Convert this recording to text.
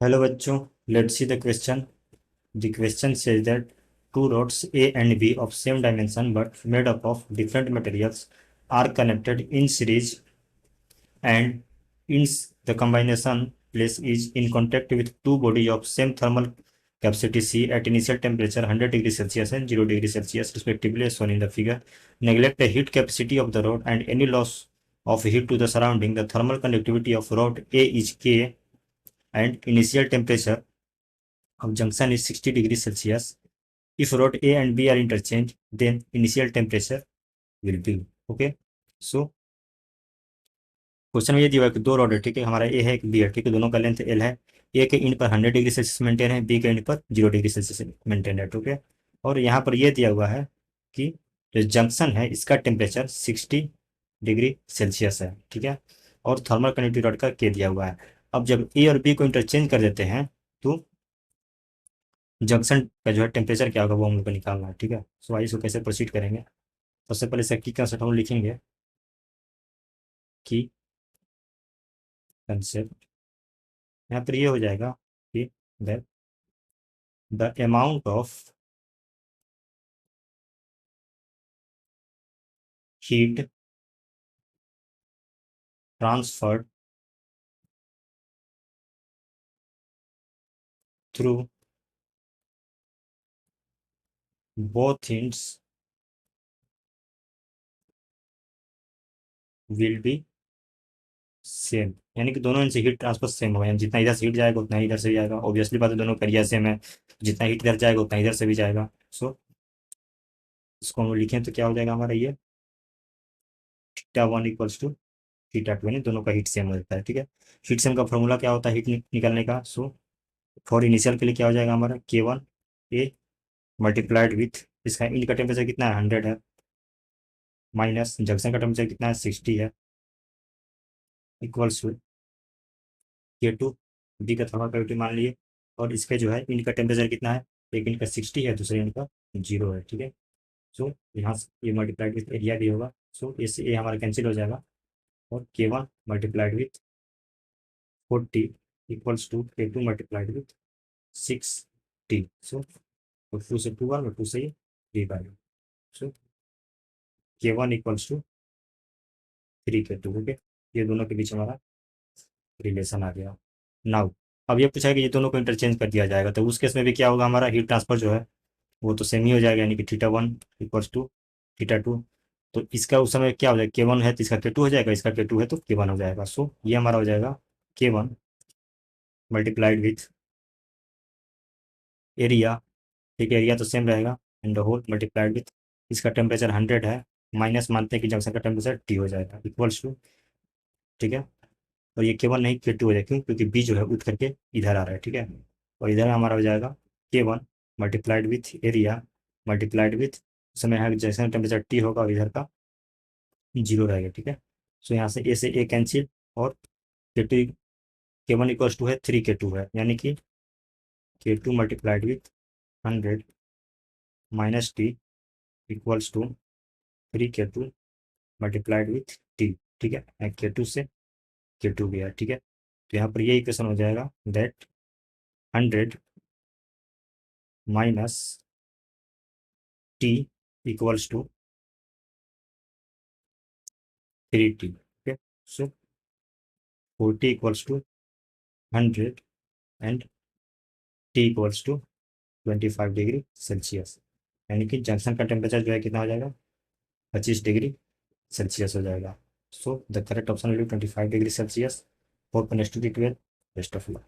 Hello बच्चों, let's see the question. The question says that two rods A and B of same dimension but made up of different materials are connected in series, and in the combination place is in contact with two bodies of same thermal capacity C at initial temperature 100 degrees Celsius and 0 degrees Celsius respectively as shown in the figure. Neglect the heat capacity of the rod and any loss of heat to the surrounding. The thermal conductivity of rod A is K and initial temperature of junction is 60 degrees Celsius. If rod A and B are interchanged, then initial temperature will be okay. So question में ये दिया हुआ है कि दो rod है, ठीक है, हमारा ए है, एक बी है, ठीक है, दोनों का लेंथ एल है। ए के इन पर 100 डिग्री सेल्सियस मेंटेन है, बी के इन पर 0 डिग्री सेल्सियस मेंटेन है, ठीक है। और यहाँ पर यह दिया हुआ है कि जो जंक्शन है इसका टेम्परेचर 60 डिग्री सेल्सियस है, ठीक है, और थर्मल कंडक्टिविटी रॉड का के दिया हुआ है। अब जब ए और बी को इंटरचेंज कर देते हैं तो जंक्शन का जो है टेम्परेचर क्या होगा वो हम लोग को निकालना है, ठीक है। सो आइए इसको कैसे प्रोसीड करेंगे। सबसे पहले इसका की कंसेप्ट हम लिखेंगे कि कंसेप्ट यहाँ पर ये हो जाएगा कि the amount of heat transferred through both ends will be same, यानी कि दोनों एंड से हीट ट्रांसफर सेम होगा, यानी जितना इधर से हीट जाएगा उतना ही इधर से भी जाएगा। ऑब्वियसली बात है, दोनों का एरिया सेम है, जितना हीट इधर जाएगा उतना इधर से भी जाएगा। सो इसको हम लिखें तो क्या हो जाएगा हमारा ये theta one equals to theta two, यानी दोनों का हीट सेम हो जाता है, ठीक है। हीट सेम का फॉर्मूला क्या होता है हीट निकालने का। सो फॉर इनिशियल के लिए क्या हो जाएगा हमारा के वन ए मल्टीप्लाइड विथ इसका इन का टेम्परेचर कितना है 100 है, माइनस जंक्शन का टेम्परेचर कितना है 60 है, equals to K to be का थर्मल कंडक्टिविटी मान लिए, और इसका जो है इनका टेम्परेचर कितना है, एक इनका 60 है, दूसरे इनका 0 है, ठीक है। सो यहाँ से ये मल्टीप्लाइड विथ एरिया भी होगा। सो इससे ये हमारा कैंसिल हो जाएगा, और K one multiplied with 40 equals to K two multiplied with 60। So two से टू और टू से ये डिवाइड। सो के one equals to 3 K to, okay. ये दोनों के बीच हमारा रिलेशन आ गया। नाउ अब ये पूछा है कि ये दोनों को इंटरचेंज कर दिया जाएगा, तो उस केस में भी क्या होगा हमारा हीट ट्रांसफर जो है वो तो सेम ही हो जाएगा, यानी कि theta one equals to theta two. तो इसका उस समय क्या हो जाएगा, के वन है तो इसका के टू हो जाएगा, इसका के टू है तो के वन हो जाएगा। सो ये हमारा हो जाएगा के वन मल्टीप्लाइड विथ एरिया, ठीक है, एरिया तो सेम रहेगा, and the whole multiplied with इसका टेम्परेचर 100 है, माइनस मानते हैं कि जंक्शन का टेम्परेचर टी हो जाएगा, इक्वल्स टू, ठीक है। और ये के वन नहीं के टू हो जाएगा, क्यों, क्योंकि बी जो है उठ करके इधर आ रहा है, ठीक है। और इधर हमारा हो जाएगा के one multiplied with area multiplied with समय है जैसे टेम्परेचर टी होगा और इधर का 0 रहेगा, ठीक है। सो यहाँ से ए कैंसिल, और के टू के वन इक्वल्स टू है 3 के टू है, यानी कि K two multiplied with 100 minus T equals to 3 K two multiplied with T, ठीक है। के टू से के टू गया, ठीक है। तो यहाँ पर ये इक्वेशन हो जाएगा that 100 minus T equals to 3 T, okay. So 40 equals to 100 and T equals to 25 degree Celsius, यानी कि जंक्शन का टेम्परेचर जो है कितना हो जाएगा 25 डिग्री सेल्सियस हो जाएगा। So the correct option will be 25 degree Celsius. Hope next to the 12 best of luck.